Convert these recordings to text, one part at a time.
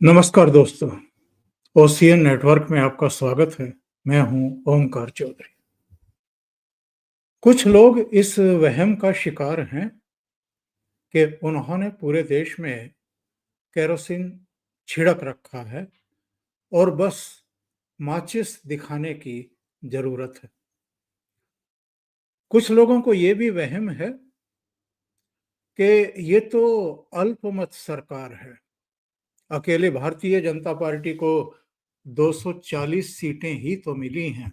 नमस्कार दोस्तों, ocean network में आपका स्वागत है। मैं हूं ओमकार चौधरी। कुछ लोग इस वहम का शिकार हैं कि उन्होंने पूरे देश में केरोसिन छिड़क रखा है और बस माचिस दिखाने की जरूरत है। कुछ लोगों को ये भी वहम है कि ये तो अल्पमत सरकार है। अकेले भारतीय जनता पार्टी को 240 सीटें ही तो मिली हैं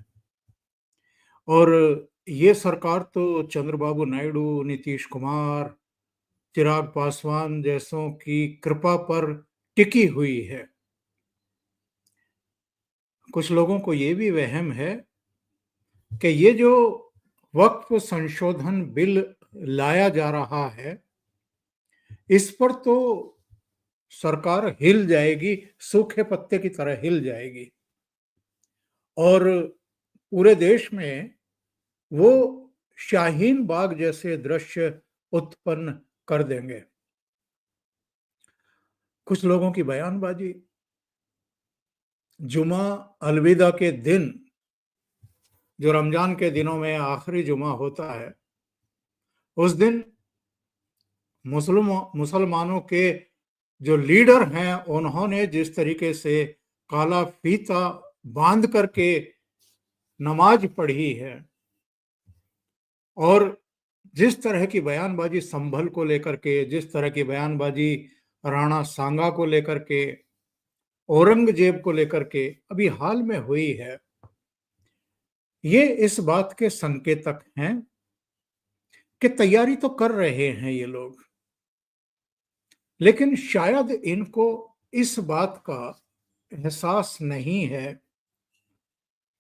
और ये सरकार तो चंद्रबाबू नायडू, नीतीश कुमार, चिराग पासवान जैसों की कृपा पर टिकी हुई है। कुछ लोगों को ये भी वहम है कि ये जो वक्फ संशोधन बिल लाया जा रहा है, इस पर तो सरकार हिल जाएगी, सूखे पत्ते की तरह हिल जाएगी और पूरे देश में वो शाहीन बाग जैसे दृश्य उत्पन्न कर देंगे। कुछ लोगों की बयानबाजी, जुमा अलविदा के दिन, जो रमजान के दिनों में आखिरी जुमा होता है, उस दिन मुसलमानों के जो लीडर हैं, उन्होंने जिस तरीके से काला फीता बांध करके नमाज पढ़ी है और जिस तरह की बयानबाजी संभल को लेकर के, जिस तरह की बयानबाजी राणा सांगा को लेकर के, औरंगजेब को लेकर के अभी हाल में हुई है, ये इस बात के संकेतक हैं कि तैयारी तो कर रहे हैं ये लोग, लेकिन शायद इनको इस बात का एहसास नहीं है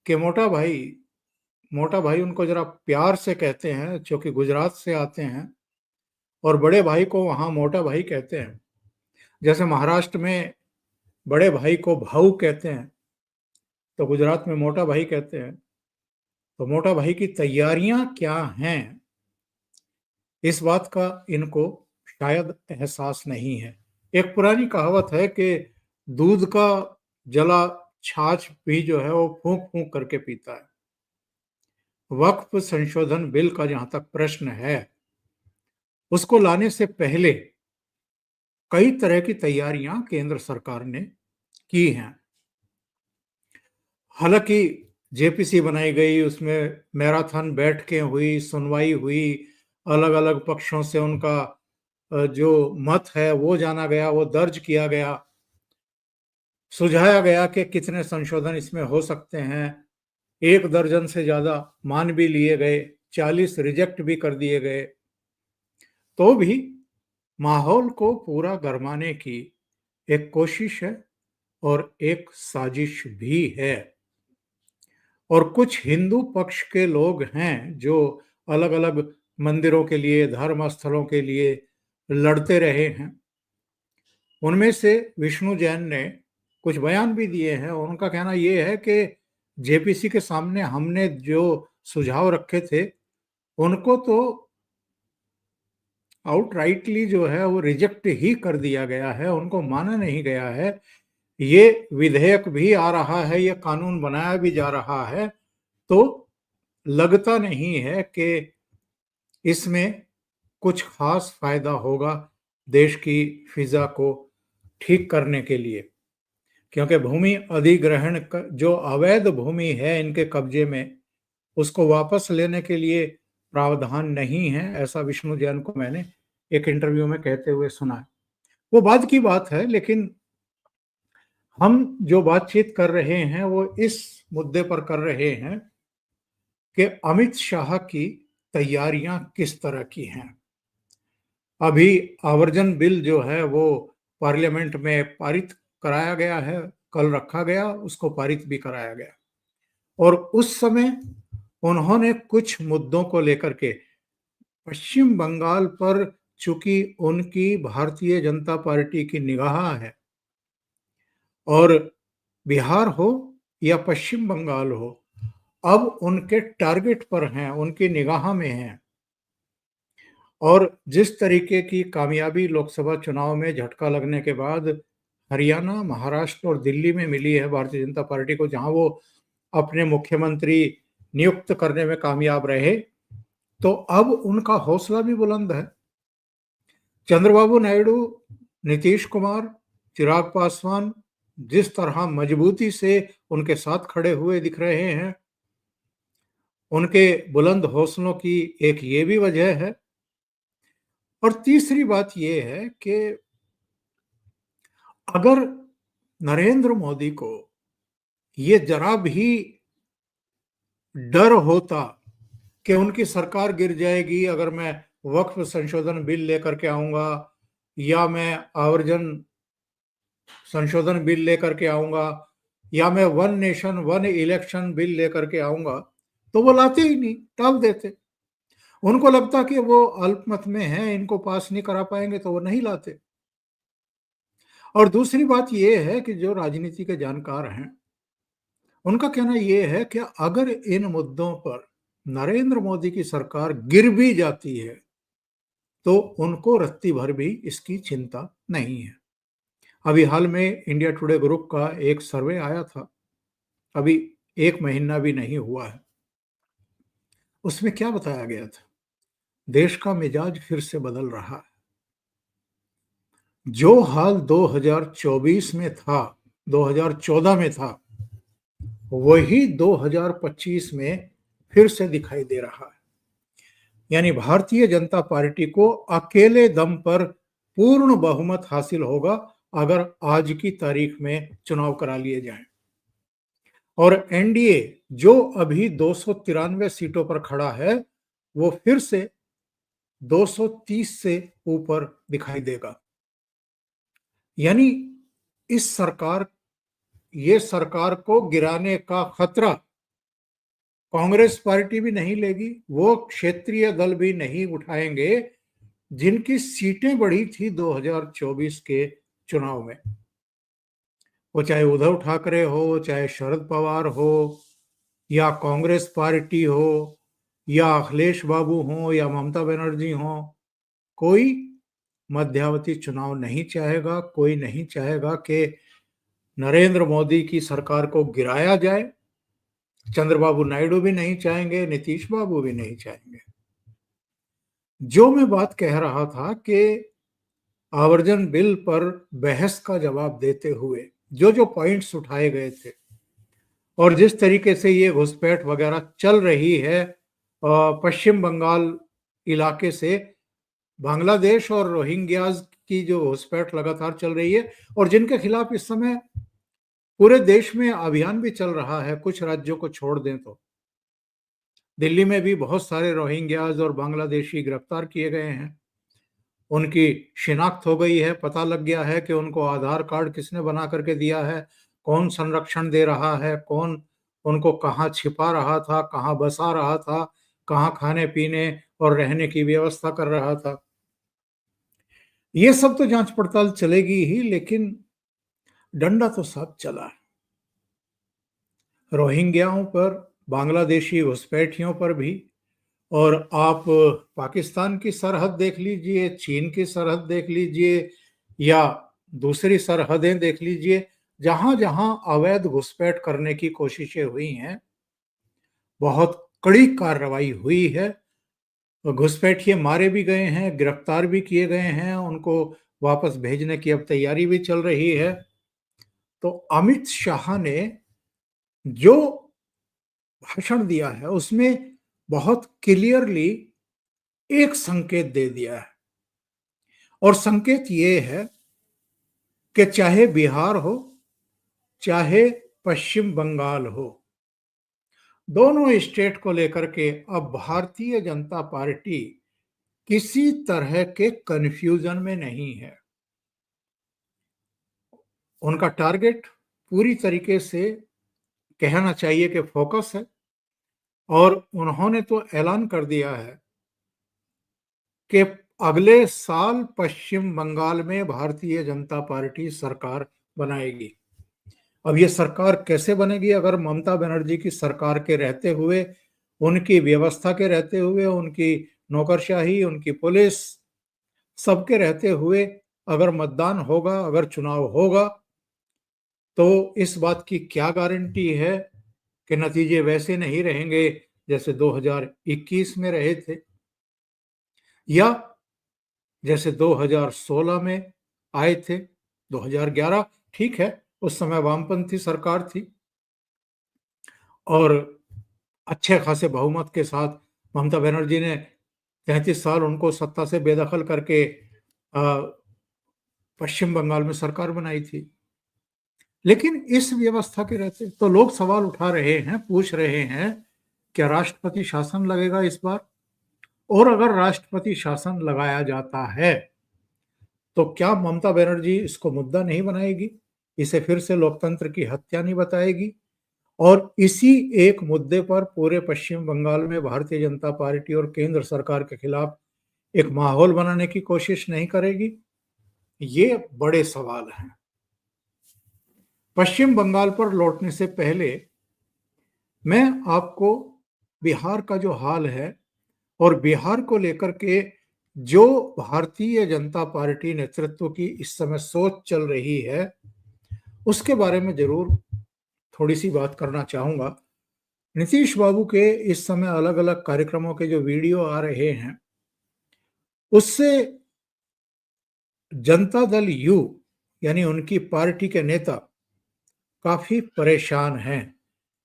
कि मोटा भाई उनको जरा प्यार से कहते हैं, क्योंकि गुजरात से आते हैं और बड़े भाई को वहां मोटा भाई कहते हैं। जैसे महाराष्ट्र में बड़े भाई को भाऊ कहते हैं, तो गुजरात में मोटा भाई कहते हैं। तो मोटा भाई की तैयारियां क्या हैं, इस बात का इनको शायद एहसास नहीं है। एक पुरानी कहावत है कि दूध का जला छाछ भी जो है वो फूंक फूंक करके पीता है। वक्फ संशोधन बिल का जहां तक प्रश्न है, उसको लाने से पहले कई तरह की तैयारियां केंद्र सरकार ने की हैं। हालांकि जेपीसी बनाई गई, उसमें मैराथन बैठकें हुई, सुनवाई हुई, अलग अलग पक्षों से उनका जो मत है वो जाना गया, वो दर्ज किया गया, सुझाया गया कि कितने संशोधन इसमें हो सकते हैं। 1 दर्जन से ज्यादा मान भी लिए गए, 40 रिजेक्ट भी कर दिए गए। तो भी माहौल को पूरा गरमाने की एक कोशिश है और एक साजिश भी है। और कुछ हिंदू पक्ष के लोग हैं जो अलग अलग मंदिरों के लिए, धर्म स्थलों के लिए लड़ते रहे हैं। उनमें से विष्णु जैन ने कुछ बयान भी दिए हैं और उनका कहना यह है कि जेपीसी के सामने हमने जो सुझाव रखे थे, उनको तो आउटराइटली जो है वो रिजेक्ट ही कर दिया गया है, उनको माना नहीं गया है। ये विधेयक भी आ रहा है, ये कानून बनाया भी जा रहा है, तो लगता नहीं है कि इसमें कुछ खास फायदा होगा देश की फिजा को ठीक करने के लिए, क्योंकि भूमि अधिग्रहण जो अवैध भूमि है इनके कब्जे में, उसको वापस लेने के लिए प्रावधान नहीं है। ऐसा विष्णु जैन को मैंने एक इंटरव्यू में कहते हुए सुना है। वो बाद की बात है, लेकिन हम जो बातचीत कर रहे हैं वो इस मुद्दे पर कर रहे हैं कि अमित शाह की तैयारियां किस तरह की हैं। अभी आवर्जन बिल जो है वो पार्लियामेंट में पारित कराया गया है, कल रखा गया, उसको पारित भी कराया गया और उस समय उन्होंने कुछ मुद्दों को लेकर के पश्चिम बंगाल पर, चूंकि उनकी भारतीय जनता पार्टी की निगाह है और बिहार हो या पश्चिम बंगाल हो, अब उनके टारगेट पर हैं, उनकी निगाह में हैं। और जिस तरीके की कामयाबी लोकसभा चुनाव में झटका लगने के बाद हरियाणा, महाराष्ट्र और दिल्ली में मिली है भारतीय जनता पार्टी को, जहां वो अपने मुख्यमंत्री नियुक्त करने में कामयाब रहे, तो अब उनका हौसला भी बुलंद है। चंद्रबाबू नायडू, नीतीश कुमार, चिराग पासवान जिस तरह मजबूती से उनके साथ खड़े हुए दिख रहे हैं, उनके बुलंद हौसलों की एक ये भी वजह है। और तीसरी बात ये है कि अगर नरेंद्र मोदी को ये जरा भी डर होता कि उनकी सरकार गिर जाएगी अगर मैं वक्फ संशोधन बिल लेकर के आऊंगा या मैं आवर्जन संशोधन बिल लेकर के आऊंगा या मैं one nation one election bill लेकर के आऊंगा, तो वो लाते ही नहीं, टाल देते। उनको लगता कि वो अल्पमत में हैं, इनको पास नहीं करा पाएंगे, तो वो नहीं लाते। और दूसरी बात ये है कि जो राजनीति के जानकार हैं, उनका कहना ये है कि अगर इन मुद्दों पर नरेंद्र मोदी की सरकार गिर भी जाती है, तो उनको रत्ती भर भी इसकी चिंता नहीं है। अभी हाल में इंडिया टुडे ग्रुप का एक सर्वे आया था, अभी 1 महीना भी नहीं हुआ है। उसमें क्या बताया गया था? देश का मिजाज फिर से बदल रहा है। जो हाल 2024 में था, 2014 में था, वही 2025 में फिर से दिखाई दे रहा है। यानी भारतीय जनता पार्टी को अकेले दम पर पूर्ण बहुमत हासिल होगा अगर आज की तारीख में चुनाव करा लिए जाएं। और एनडीए जो अभी 293 सीटों पर खड़ा है, वो फिर से 230 से ऊपर दिखाई देगा। यानी ये सरकार को गिराने का खतरा कांग्रेस पार्टी भी नहीं लेगी, वो क्षेत्रीय दल भी नहीं उठाएंगे जिनकी सीटें बढ़ी थी 2024 के चुनाव में। वो चाहे उद्धव ठाकरे हो, चाहे शरद पवार हो, या कांग्रेस पार्टी हो, या अखिलेश बाबू हो, या ममता बनर्जी हो, कोई मध्यावधि चुनाव नहीं चाहेगा। कोई नहीं चाहेगा कि नरेंद्र मोदी की सरकार को गिराया जाए। चंद्रबाबू नायडू भी नहीं चाहेंगे, नीतीश बाबू भी नहीं चाहेंगे। जो मैं बात कह रहा था कि आवर्जन बिल पर बहस का जवाब देते हुए जो जो पॉइंट्स उठाए गए थे और जिस तरीके से ये घुसपैठ वगैरह चल रही है पश्चिम बंगाल इलाके से बांग्लादेश और रोहिंग्याज की जो घुसपैठ लगातार चल रही है और जिनके खिलाफ इस समय पूरे देश में अभियान भी चल रहा है, कुछ राज्यों को छोड़ दें तो दिल्ली में भी बहुत सारे रोहिंग्याज और बांग्लादेशी गिरफ्तार किए गए हैं। उनकी शिनाख्त हो गई है, पता लग गया है कि उनको आधार कार्ड किसने बना करके दिया है, कौन संरक्षण दे रहा है, कौन उनको कहाँ छिपा रहा था, कहाँ बसा रहा था, कहाँ खाने पीने और रहने की व्यवस्था कर रहा था। ये सब तो जांच पड़ताल चलेगी ही, लेकिन डंडा तो साफ चला है। रोहिंग्याओं पर, बांग्लादेशी घुसपैठियों पर भी, और आप पाकिस्तान की सरहद देख लीजिए, चीन की सरहद देख लीजिए या दूसरी सरहदें देख लीजिए, जहां जहां अवैध घुसपैठ करने की कोशिशें हुई हैं, बहुत कड़ी कार्रवाई हुई है। घुसपैठिए मारे भी गए हैं, गिरफ्तार भी किए गए हैं, उनको वापस भेजने की अब तैयारी भी चल रही है। तो अमित शाह ने जो भाषण दिया है उसमें बहुत क्लियरली एक संकेत दे दिया है, और संकेत ये है कि चाहे बिहार हो, चाहे पश्चिम बंगाल हो, दोनों स्टेट को लेकर के अब भारतीय जनता पार्टी किसी तरह के कंफ्यूजन में नहीं है। उनका टारगेट पूरी तरीके से कहना चाहिए कि फोकस है, और उन्होंने तो ऐलान कर दिया है कि अगले साल पश्चिम बंगाल में भारतीय जनता पार्टी सरकार बनाएगी। अब ये सरकार कैसे बनेगी? अगर ममता बनर्जी की सरकार के रहते हुए, उनकी व्यवस्था के रहते हुए, उनकी नौकरशाही, उनकी पुलिस सबके रहते हुए अगर मतदान होगा, अगर चुनाव होगा, तो इस बात की क्या गारंटी है कि नतीजे वैसे नहीं रहेंगे जैसे 2021 में रहे थे, या जैसे 2016 में आए थे। 2011 ठीक है, उस समय वामपंथी सरकार थी और अच्छे खासे बहुमत के साथ ममता बनर्जी ने 33 साल उनको सत्ता से बेदखल करके पश्चिम बंगाल में सरकार बनाई थी। लेकिन इस व्यवस्था के रहते तो लोग सवाल उठा रहे हैं, पूछ रहे हैं, क्या राष्ट्रपति शासन लगेगा इस बार? और अगर राष्ट्रपति शासन लगाया जाता है तो क्या ममता बनर्जी इसको मुद्दा नहीं बनाएगी, इसे फिर से लोकतंत्र की हत्या नहीं बताएगी और इसी एक मुद्दे पर पूरे पश्चिम बंगाल में भारतीय जनता पार्टी और केंद्र सरकार के खिलाफ एक माहौल बनाने की कोशिश नहीं करेगी? ये बड़े सवाल हैं। पश्चिम बंगाल पर लौटने से पहले मैं आपको बिहार का जो हाल है और बिहार को लेकर के जो भारतीय जनता पार्टी नेतृत्व की इस समय सोच चल रही है, उसके बारे में जरूर थोड़ी सी बात करना चाहूंगा। नीतीश बाबू के इस समय अलग अलग कार्यक्रमों के जो वीडियो आ रहे हैं, उससे जनता दल यू यानी उनकी पार्टी के नेता काफी परेशान हैं।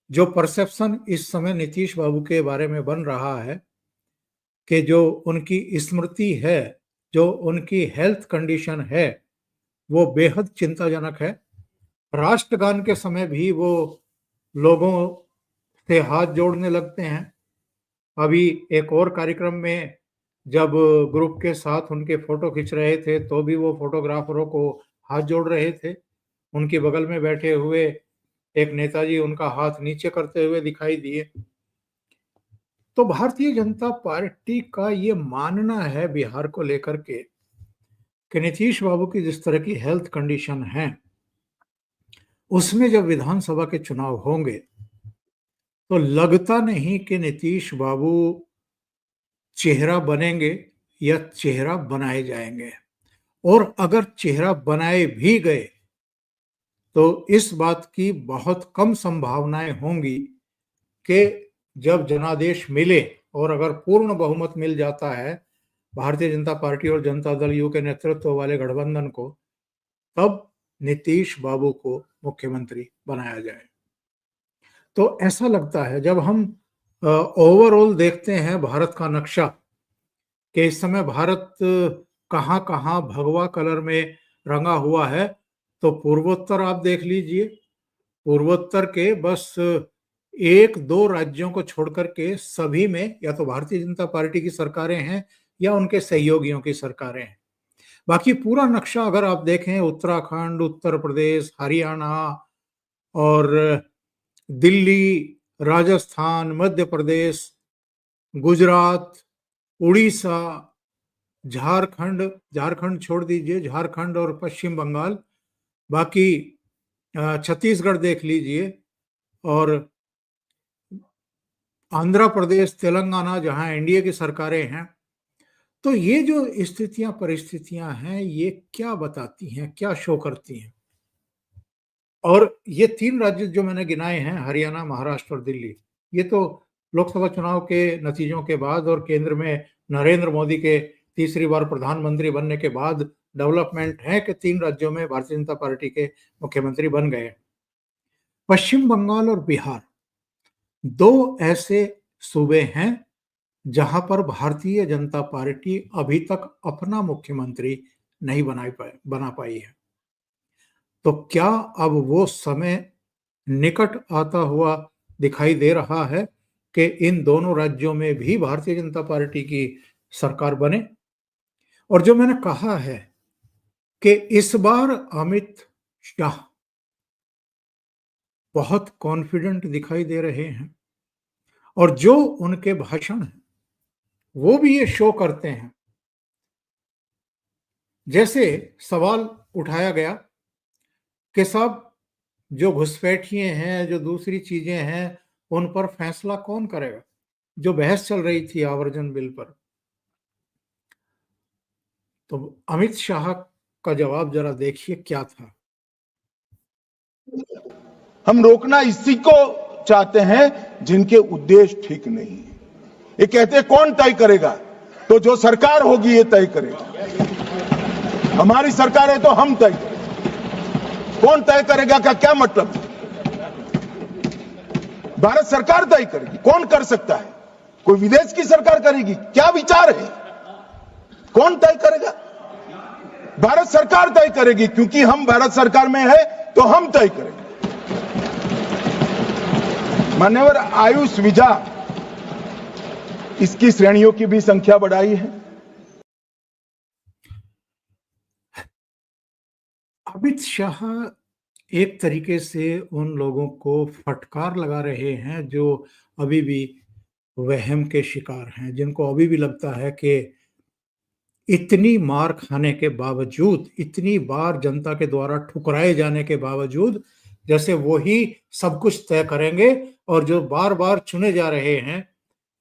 जो परसेप्शन इस समय नीतीश बाबू के बारे में बन रहा है कि जो उनकी स्मृति है, जो उनकी हेल्थ कंडीशन है, वो बेहद चिंताजनक है। राष्ट्रगान के समय भी वो लोगों से हाथ जोड़ने लगते हैं। अभी एक और कार्यक्रम में जब ग्रुप के साथ उनके फोटो खींच रहे थे तो भी वो फोटोग्राफरों को हाथ जोड़ रहे थे। उनके बगल में बैठे हुए एक नेताजी उनका हाथ नीचे करते हुए दिखाई दिए। तो भारतीय जनता पार्टी का ये मानना है बिहार को लेकर के कि नीतीश बाबू की जिस तरह की हेल्थ कंडीशन है, उसमें जब विधानसभा के चुनाव होंगे तो लगता नहीं कि नीतीश बाबू चेहरा बनेंगे या चेहरा बनाए जाएंगे। और अगर चेहरा बनाए भी गए तो इस बात की बहुत कम संभावनाएं होंगी कि जब जनादेश मिले और अगर पूर्ण बहुमत मिल जाता है भारतीय जनता पार्टी और जनता दल यू के नेतृत्व वाले गठबंधन को, तब नीतीश बाबू को मुख्यमंत्री बनाया जाए। तो ऐसा लगता है जब हम ओवरऑल देखते हैं भारत का नक्शा कि इस समय भारत कहाँ कहाँ भगवा कलर में रंगा हुआ है, तो पूर्वोत्तर आप देख लीजिए। पूर्वोत्तर के बस एक दो राज्यों को छोड़कर के सभी में या तो भारतीय जनता पार्टी की सरकारें हैं या उनके सहयोगियों की सरकारें हैं। बाकी पूरा नक्शा अगर आप देखें, उत्तराखंड, उत्तर प्रदेश, हरियाणा और दिल्ली, राजस्थान, मध्य प्रदेश, गुजरात, उड़ीसा, झारखंड, झारखंड छोड़ दीजिए, झारखंड और पश्चिम बंगाल, बाकी छत्तीसगढ़ देख लीजिए और आंध्र प्रदेश, तेलंगाना जहां एनडीए की सरकारें हैं। तो ये जो स्थितियां परिस्थितियां हैं, ये क्या बताती हैं, क्या शो करती हैं? और ये तीन राज्य जो मैंने गिनाए हैं, हरियाणा, महाराष्ट्र और दिल्ली, ये तो लोकसभा चुनाव के नतीजों के बाद और केंद्र में नरेंद्र मोदी के तीसरी बार प्रधानमंत्री बनने के बाद डेवलपमेंट है कि तीन राज्यों में भारतीय जनता पार्टी के मुख्यमंत्री बन गए। पश्चिम बंगाल और बिहार दो ऐसे सूबे हैं जहां पर भारतीय जनता पार्टी अभी तक अपना मुख्यमंत्री नहीं बना पाई है। तो क्या अब वो समय निकट आता हुआ दिखाई दे रहा है कि इन दोनों राज्यों में भी भारतीय जनता पार्टी की सरकार बने? और जो मैंने कहा है कि इस बार अमित शाह बहुत कॉन्फिडेंट दिखाई दे रहे हैं और जो उनके भाषण हैं वो भी ये शो करते हैं। जैसे सवाल उठाया गया कि साहब, जो घुसपैठिए हैं, जो दूसरी चीजें हैं, उन पर फैसला कौन करेगा? जो बहस चल रही थी आवर्जन बिल पर, तो अमित शाह का जवाब जरा देखिए क्या था। हम रोकना इसी को चाहते हैं जिनके उद्देश्य ठीक नहीं है। ये कहते हैं कौन तय करेगा, तो जो सरकार होगी ये तय करेगा। हमारी सरकार है तो हम तय करेंगे। कौन तय करेगा का क्या मतलब? भारत सरकार तय करेगी। कौन कर सकता है? कोई विदेश की सरकार करेगी? क्या विचार है? कौन तय करेगा? भारत सरकार तय करेगी, क्योंकि हम भारत सरकार में है तो हम तय करेंगे। मान्यवर आयुष वीजा, इसकी श्रेणियों की भी संख्या बढ़ाई है। अमित शाह एक तरीके से उन लोगों को फटकार लगा रहे हैं जो अभी भी वहम के शिकार हैं, जिनको अभी भी लगता है कि इतनी मार खाने के बावजूद, इतनी बार जनता के द्वारा ठुकराए जाने के बावजूद, जैसे वो ही सब कुछ तय करेंगे, और जो बार बार चुने जा रहे हैं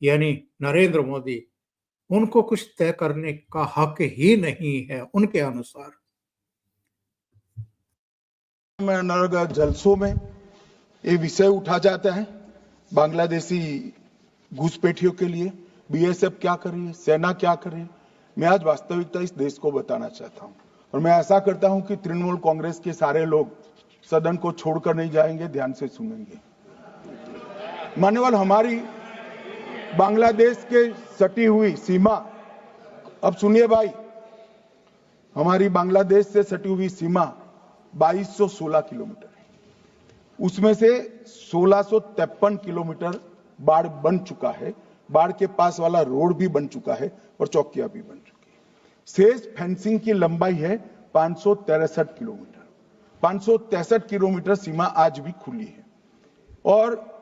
यानी नरेंद्र मोदी, उनको कुछ तय करने का हक ही नहीं है उनके अनुसार। नरेगा जलसों में ये विषय उठा जाता है, बांग्लादेशी घुसपैठियों के लिए बीएसएफ क्या कर रही है, सेना क्या कर रही है। मैं आज वास्तविकता इस देश को बताना चाहता हूं, और मैं ऐसा करता हूं कि तृणमूल कांग्रेस के सारे लोग सदन को छोड़कर नहीं जाएंगे, ध्यान से सुनेंगे। मान्यवर, हमारी बांग्लादेश के सटी हुई सीमा, अब सुनिए भाई, हमारी बांग्लादेश से सटी हुई सीमा 2216 किलोमीटर है। उसमें से 1653 किलोमीटर बाढ़ बन चुका है, बाढ़ के पास वाला रोड भी बन चुका है और चौकियां भी बन चुकी है। शेष फेंसिंग की लंबाई है 563 किलोमीटर। 563 किलोमीटर सीमा आज भी खुली है, और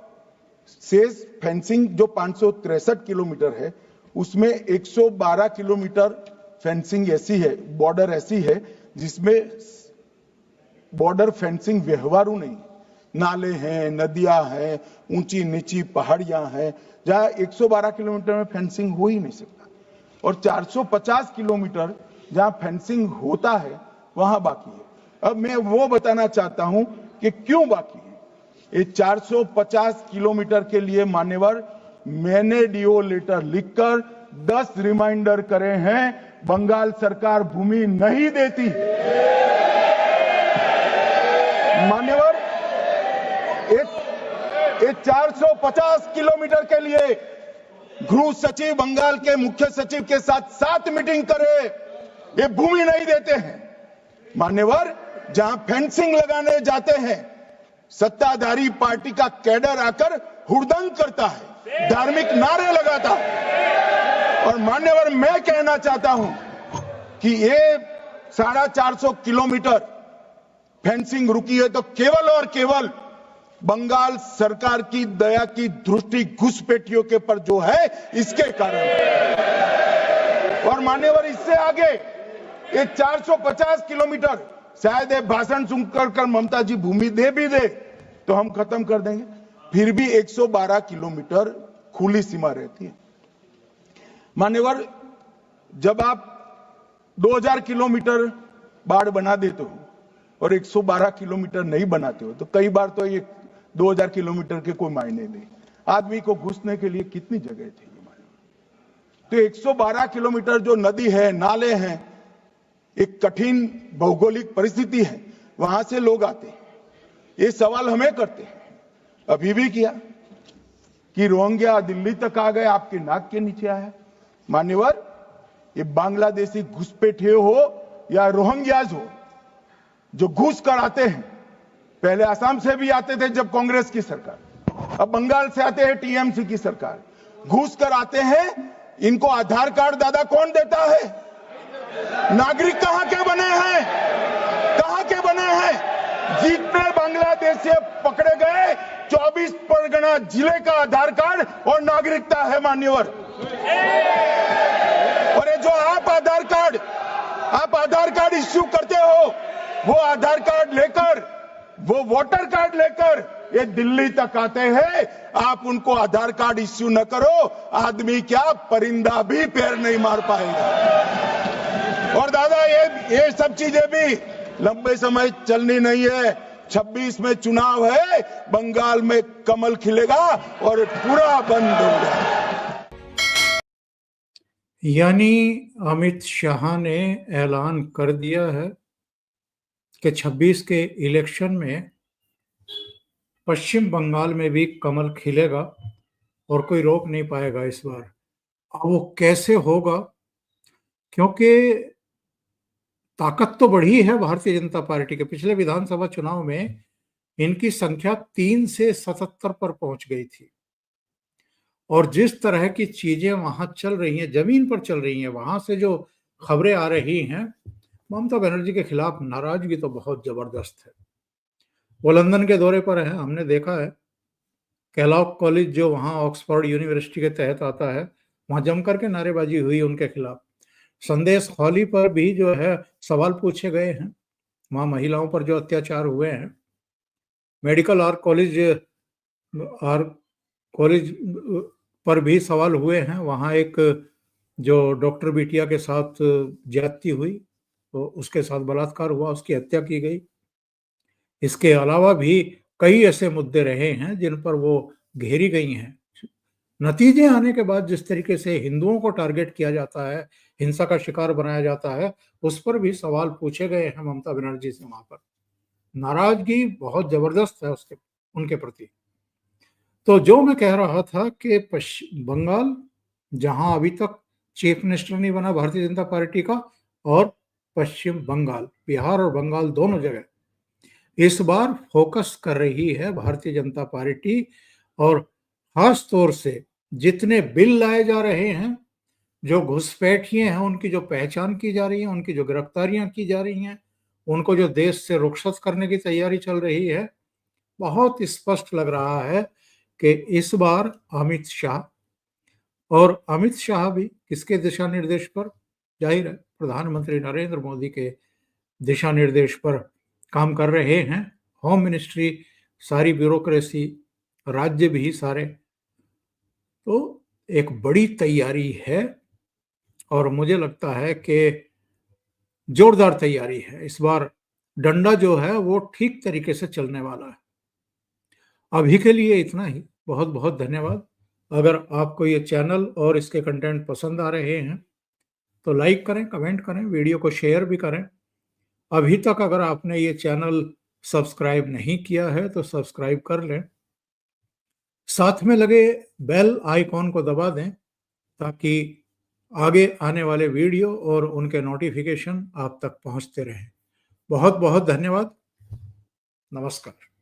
शेष फेंसिंग जो 563 किलोमीटर है उसमें 112 किलोमीटर फेंसिंग ऐसी है, बॉर्डर ऐसी है जिसमें बॉर्डर फेंसिंग व्यवहारू नहीं, नाले हैं, नदियां हैं, ऊंची नीची पहाड़ियां हैं, जहां 112 किलोमीटर में फेंसिंग हो ही नहीं सकता, और 450 किलोमीटर जहां फेंसिंग होता है वहां बाकी है। अब मैं वो बताना चाहता हूं कि क्यों बाकी है। ये 450 किलोमीटर के लिए मान्यवर मैंने डीओ लेटर लिखकर 10 रिमाइंडर करे हैं, बंगाल सरकार भूमि नहीं देती। मान्यवर, ये 450 किलोमीटर के लिए गृह सचिव बंगाल के मुख्य सचिव के साथ 7 मीटिंग करे, ये भूमि नहीं देते हैं। मान्यवर, जहां फेंसिंग लगाने जाते हैं, सत्ताधारी पार्टी का कैडर आकर हुड़दंग करता है, धार्मिक नारे लगाता है। और मान्यवर, मैं कहना चाहता हूं कि ये 450 किलोमीटर फेंसिंग रुकी है तो केवल और केवल बंगाल सरकार की दया की दृष्टि घुसपैठियों के पर जो है, इसके कारण। और मान्यवर, इससे आगे ये 450 किलोमीटर शायद ये भाषण सुनकर ममता जी भूमि दे भी दे तो हम खत्म कर देंगे, फिर भी 112 किलोमीटर खुली सीमा रहती है। मान्यवर, जब आप 2000 किलोमीटर बाढ़ बना देते हो और 112 किलोमीटर नहीं बनाते हो, तो कई बार तो ये 2000 किलोमीटर के कोई मायने नहीं। आदमी को घुसने के लिए कितनी जगह चाहिए? तो 112 किलोमीटर जो नदी है, नाले हैं, एक कठिन भौगोलिक परिस्थिति है, वहां से लोग आते हैं। ये सवाल हमें करते हैं, अभी भी किया कि रोहिंग्या दिल्ली तक आ गए, आपके नाक के नीचे आया। मान्यवर, ये बांग्लादेशी घुसपैठिए हो या रोहिंग्याज हो जो घुस कर आते हैं, पहले असम से भी आते थे जब कांग्रेस की सरकार, अब बंगाल से आते हैं टीएमसी की सरकार, घुस कर आते हैं। इनको आधार कार्ड दादा कौन देता है? नागरिक कहां के बने हैं? कहां के बने हैं? जितने बांग्लादेशी पकड़े गए 24 परगना जिले का आधार कार्ड और नागरिकता है मान्यवर। और ये जो आप आधार कार्ड इश्यू करते हो, वो आधार कार्ड लेकर, वो वोटर कार्ड लेकर ये दिल्ली तक आते हैं। आप उनको आधार कार्ड इश्यू न करो, आदमी क्या परिंदा भी पैर नहीं मार पाएगा। और दादा, ये सब चीजें भी लंबे समय चलनी नहीं है। 26 में चुनाव है, बंगाल में कमल खिलेगा और पूरा बंद होगा। यानी अमित शाह ने ऐलान कर दिया है कि 26 के इलेक्शन में पश्चिम बंगाल में भी कमल खिलेगा और कोई रोक नहीं पाएगा इस बार। अब वो कैसे होगा, क्योंकि ताकत तो बढ़ी है भारतीय जनता पार्टी के। पिछले विधानसभा चुनाव में इनकी संख्या 3 से 77 पर पहुंच गई थी और जिस तरह की चीजें वहां चल रही हैं, जमीन पर चल रही हैं, वहां से जो खबरें आ रही हैं, ममता बनर्जी के खिलाफ नाराजगी तो बहुत जबरदस्त है। वो लंदन के दौरे पर है, हमने देखा है। केलॉग कॉलेज जो वहां ऑक्सफोर्ड यूनिवर्सिटी के तहत आता है, वहां जम करके नारेबाजी हुई उनके खिलाफ। संदेश हॉली पर भी जो है सवाल पूछे गए हैं, वहां महिलाओं पर जो अत्याचार हुए हैं। मेडिकल आर कॉलेज पर भी सवाल हुए हैं, वहां एक जो डॉक्टर बिटिया के साथ ज्यादती हुई, तो उसके साथ बलात्कार हुआ, उसकी हत्या की गई। इसके अलावा भी कई ऐसे मुद्दे रहे हैं जिन पर वो घेरी गई हैं। नतीजे आने के बाद जिस तरीके से हिंदुओं को टारगेट किया जाता है, हिंसा का शिकार बनाया जाता है, उस पर भी सवाल पूछे गए हैं ममता बनर्जी से। वहां पर नाराजगी बहुत जबरदस्त है उसके उनके प्रति। तो जो मैं कह रहा था कि बंगाल, जहां अभी तक चीफ मिनिस्टर नहीं बना भारतीय जनता पार्टी का, और पश्चिम बंगाल, बिहार और बंगाल दोनों जगह इस बार फोकस कर रही है भारतीय जनता पार्टी। और खास तौर से जितने बिल लाए जा रहे हैं, जो घुसपैठिए हैं उनकी जो पहचान की जा रही है, उनकी जो गिरफ्तारियां की जा रही हैं, उनको जो देश से रुखसत करने की तैयारी चल रही है, बहुत स्पष्ट लग रहा है कि इस बार अमित शाह भी किसके दिशा निर्देश पर, जाहिर है प्रधानमंत्री नरेंद्र मोदी के दिशा निर्देश पर काम कर रहे हैं। होम मिनिस्ट्री, सारी ब्यूरोक्रेसी, राज्य भी सारे, तो एक बड़ी तैयारी है और मुझे लगता है कि जोरदार तैयारी है। इस बार डंडा जो है वो ठीक तरीके से चलने वाला है। अभी के लिए इतना ही। बहुत बहुत धन्यवाद। अगर आपको ये चैनल और इसके कंटेंट पसंद आ रहे हैं तो लाइक करें, कमेंट करें, वीडियो को शेयर भी करें। अभी तक अगर आपने ये चैनल सब्सक्राइब नहीं किया है तो सब्सक्राइब कर लें, साथ में लगे बेल आइकॉन को दबा दें ताकि आगे आने वाले वीडियो और उनके नोटिफिकेशन आप तक पहुंचते रहें। बहुत बहुत धन्यवाद। नमस्कार।